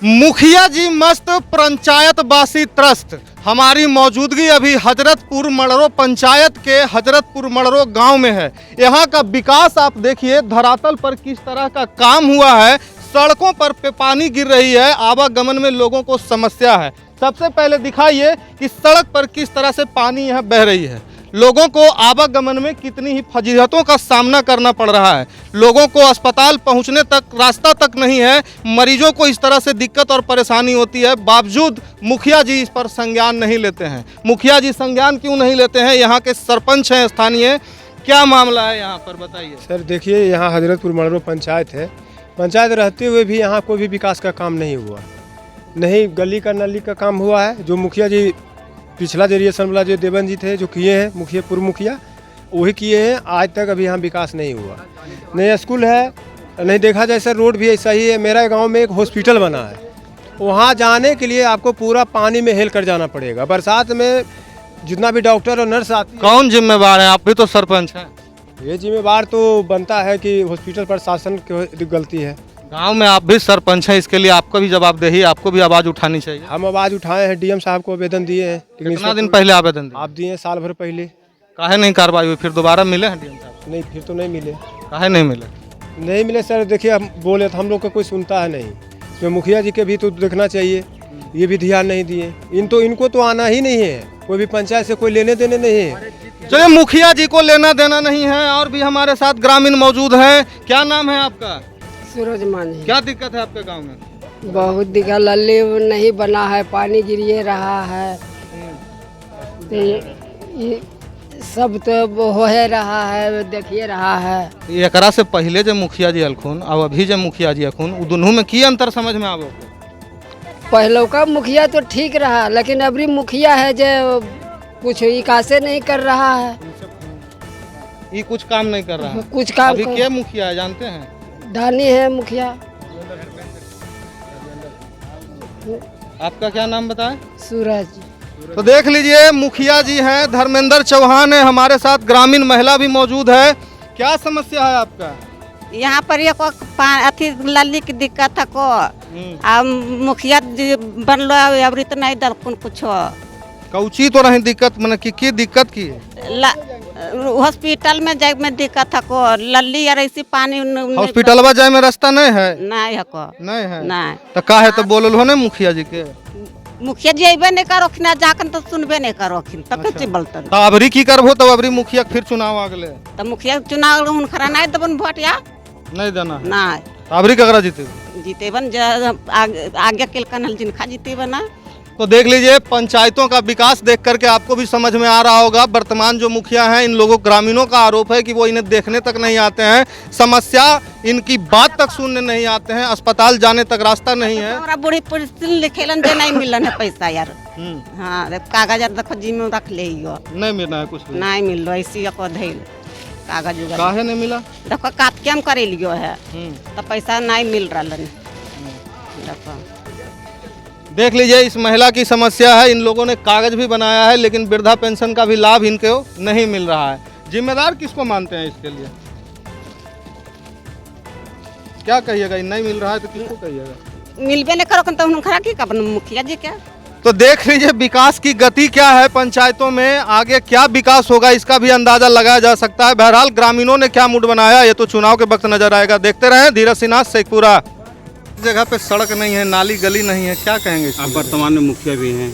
मुखिया जी मस्त, पंचायत बासी त्रस्त। हमारी मौजूदगी अभी हजरतपुर मड़रो पंचायत के हजरतपुर मड़रो गांव में है। यहाँ का विकास आप देखिए, धरातल पर किस तरह का काम हुआ है। सड़कों पर पानी गिर रही है, आवागमन में लोगों को समस्या है। सबसे पहले दिखाइए कि सड़क पर किस तरह से पानी यहाँ बह रही है। लोगों को आवागमन में कितनी ही फजीहतों का सामना करना पड़ रहा है। लोगों को अस्पताल पहुंचने तक रास्ता तक नहीं है। मरीजों को इस तरह से दिक्कत और परेशानी होती है, बावजूद मुखिया जी इस पर संज्ञान नहीं लेते हैं। मुखिया जी संज्ञान क्यों नहीं लेते हैं? यहाँ के सरपंच हैं स्थानीय, क्या मामला है यहाँ पर, बताइए। सर देखिए, यहाँ हजरतपुर मड़रो पंचायत है। पंचायत रहते हुए भी यहाँ कोई भी विकास का काम नहीं हुआ। नहीं गली का नली का काम हुआ है। जो मुखिया जी पिछला जनरेशन वाला जो देवन जी थे, जो किए हैं मुखिया, पूर्व मुखिया वही किए हैं। आज तक अभी यहाँ विकास नहीं हुआ। नहीं स्कूल है, नहीं देखा जाए सर रोड भी ऐसा ही है। मेरा गांव में एक हॉस्पिटल बना है, वहाँ जाने के लिए आपको पूरा पानी में हेल कर जाना पड़ेगा। बरसात में जितना भी डॉक्टर और नर्स आती। कौन जिम्मेवार है? आप भी तो सरपंच हैं। ये जिम्मेवार तो बनता है कि हॉस्पिटल प्रशासन की गलती है। गांव में आप भी सरपंच हैं, इसके लिए आपको भी जवाबदेही, आपको भी आवाज़ उठानी चाहिए। हम आवाज़ उठाए हैं, डीएम साहब को आवेदन दिए हैं। कितना दिन पहले आवेदन दिया? आप दिए हैं साल भर पहले। काहे नहीं कार्रवाई हुई? फिर दोबारा मिले हैं डीएम साहब? नहीं, फिर तो नहीं मिले। काहे नहीं मिले? नहीं मिले सर। देखिए हम बोले तो हम लोग का कोई सुनता है नहीं। तो मुखिया जी के भी तो देखना चाहिए, ये भी ध्यान नहीं दिए। इनको तो आना ही नहीं है, कोई भी पंचायत से कोई लेने देने नहीं है। चलिए, मुखिया जी को लेना देना नहीं है। और भी हमारे साथ ग्रामीण मौजूद हैं। क्या नाम है आपका? सूरज मानी। क्या दिक्कत है आपके गांव में? बहुत दिक्कत, लल्ली नहीं बना है, पानी गिरिए रहा है। तो ये सब तो हो रहा है, देखिए रहा है। एकरा से पहले जो मुखिया जी अलखुन और अभी जो मुखिया जी अलखुन, दोनों में की अंतर समझ में आवे? पहले का मुखिया तो ठीक रहा, लेकिन अभी मुखिया है जो कुछ विकासे नहीं कर रहा है। ये कुछ काम नहीं कर रहा है। कुछ काम अभी क्या मुखिया है जानते हैं? धानी है मुखिया। आपका क्या नाम बताएं? सूरज। तो देख लीजिए, मुखिया जी हैं, धर्मेंद्र चौहान है हमारे साथ। ग्रामीण महिला भी मौजूद है। क्या समस्या है आपका? यहाँ पर एक अथी लल्ली की दिक्कत है को। अब मुखिया जी बनलो अब इतना दल कुछ कौची तो नहीं दिक्कत, मैंने की दिक्कत की हॉस्पिटल में जाए में दिक्कत है को। लल्ली और ऐसी पानी हॉस्पिटलवा जाए में रास्ता नहीं है? नहीं है को, नहीं है। नहीं तो काहे तो बोलल हो ना मुखिया जी के? मुखिया जी अबे नहीं करोखिन, जाकर तो सुनबे नहीं करोखिन, तो कैसे बोलते? तो अबरी की करबो? तो अबरी मुखिया फिर चुनाव आगले, तो मुखिया चुनाव हुनकरा नहीं देबन वोट या नहीं देना? नहीं। अबरी ककरा जीते? जीतेबन आगे के कनल जिनका जीतेबन ना। तो देख लीजिए, पंचायतों का विकास देख करके आपको भी समझ में आ रहा होगा। वर्तमान जो मुखिया हैं, इन लोगों ग्रामीणों का आरोप है कि वो इन्हें देखने तक नहीं आते हैं, समस्या इनकी बात तक सुनने नहीं आते हैं, अस्पताल जाने तक रास्ता नहीं है। हमारा बूढ़ी लिखेलन जे नहीं मिलन है पैसा यार। हाँ कागज देखो जी में रख ले, नहीं मिला है कुछ भी? नहीं मिलो, ऐसी धैल कागज उगल। काहे नहीं मिला? देखो काटकेम करे लियो है तो पैसा नहीं मिल रहा। देखो देख लीजिए, इस महिला की समस्या है। इन लोगों ने कागज भी बनाया है, लेकिन वृद्धा पेंशन का भी लाभ इनको नहीं मिल रहा है। जिम्मेदार किसको मानते हैं इसके लिए? क्या कहिएगा? नहीं मिल रहा है तो किसको कहिएगा? मिलबे नहीं करो तो उनका की कब मुखिया जी क्या? तो देख लीजिए, विकास की गति क्या है पंचायतों में, आगे क्या विकास होगा इसका भी अंदाजा लगाया जा सकता है। बहरहाल ग्रामीणों ने क्या मूड बनाया, ये तो चुनाव के वक्त नजर आएगा। देखते रहें। धीरज सिन्हा, शेखपुरा। जगह पे सड़क नहीं है, नाली गली नहीं है, क्या कहेंगे? आप वर्तमान में मुखिया भी हैं।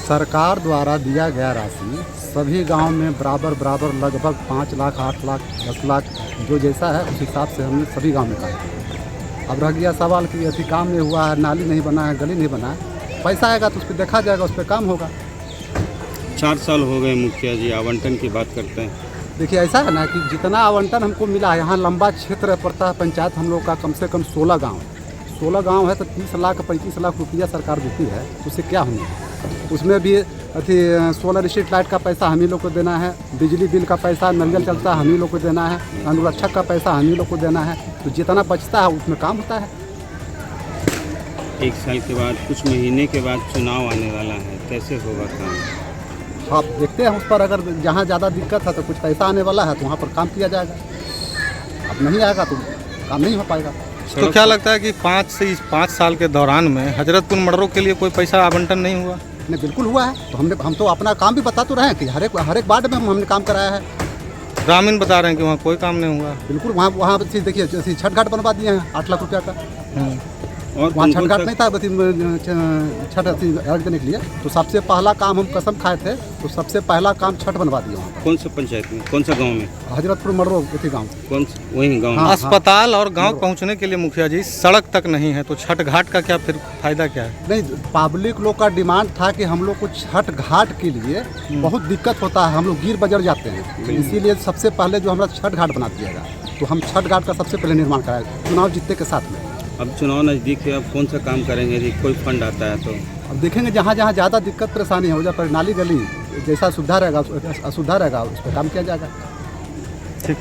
सरकार द्वारा दिया गया राशि सभी गांव में बराबर लगभग 5 लाख, 8 लाख, 10 लाख जो जैसा है उस हिसाब से हमने सभी गांव में काटा। अब रह गया सवाल कि अति काम नहीं हुआ है, नाली नहीं बना है, गली नहीं बना है। पैसा आएगा तो उस पर देखा जाएगा, उस पर काम होगा। 4 साल हो गए मुखिया जी, आवंटन की बात करते हैं। देखिए ऐसा है ना कि जितना आवंटन हमको मिला है, यहाँ लंबा क्षेत्र पड़ता है पंचायत हम लोग का, कम से कम 16 गांव है तो 30 लाख 35 लाख रुपया सरकार देती है। उससे क्या होंगे? उसमें भी अथी सोलर स्ट्रीट लाइट का पैसा हम ही लोग को देना है, बिजली बिल का पैसा, नल चलता है हम ही लोग को देना है, अनुरक्षक का पैसा हम ही लोग को देना है। तो जितना बचता है उसमें काम होता है। 1 साल के बाद, कुछ महीने के बाद चुनाव आने वाला है, कैसे होगा काम? आप देखते हैं उस पर, अगर जहाँ ज़्यादा दिक्कत है तो कुछ पैसा आने वाला है तो वहाँ पर काम किया जाएगा। अब नहीं आएगा तो काम नहीं हो पाएगा। तो क्या लगता है कि 5 साल के दौरान में हजरतपुर मड़रो के लिए कोई पैसा आवंटन नहीं हुआ? नहीं, बिल्कुल हुआ है। तो हम तो अपना काम भी बता तो रहे हैं कि हर एक वार्ड में हमने काम कराया है। ग्रामीण बता रहे हैं कि वहाँ कोई काम नहीं हुआ। बिल्कुल, वहाँ देखिए जैसे छठ घाट बनवा दिए हैं 8 लाख रुपया का। और वहाँ छठ कौन-कौन घाट सा- नहीं था, छठ अर्घ देने के लिए। तो सबसे पहला काम हम कसम खाए थे, तो सबसे पहला काम छठ बनवा दिया वहाँ कौन सा पंचायत में, कौन सा गांव में, पर। हजरतपुर मड़रो गाँव। वही गांव में? हाँ। अस्पताल और गांव पहुंचने के लिए मुखिया जी सड़क तक नहीं है, तो छठ घाट का क्या फिर फायदा क्या है? नहीं, पब्लिक लोग का डिमांड था कि हम लोग को छठ घाट के लिए बहुत दिक्कत होता है, हम लोग गिर बजर जाते हैं। इसीलिए सबसे पहले जो हमारा छठ घाट बना दिया गया, तो हम छठ घाट का सबसे पहले निर्माण कराए चुनाव जीतने के साथ में। अब चुनाव नज़दीक है, अब कौन सा काम करेंगे यदि कोई फंड आता है तो? अब देखेंगे जहाँ जहाँ ज़्यादा दिक्कत परेशानी हो जाए, नाली गली जैसा सुविधा रहेगा, असुविधा रहेगा, उस पर काम किया जाएगा। ठीक।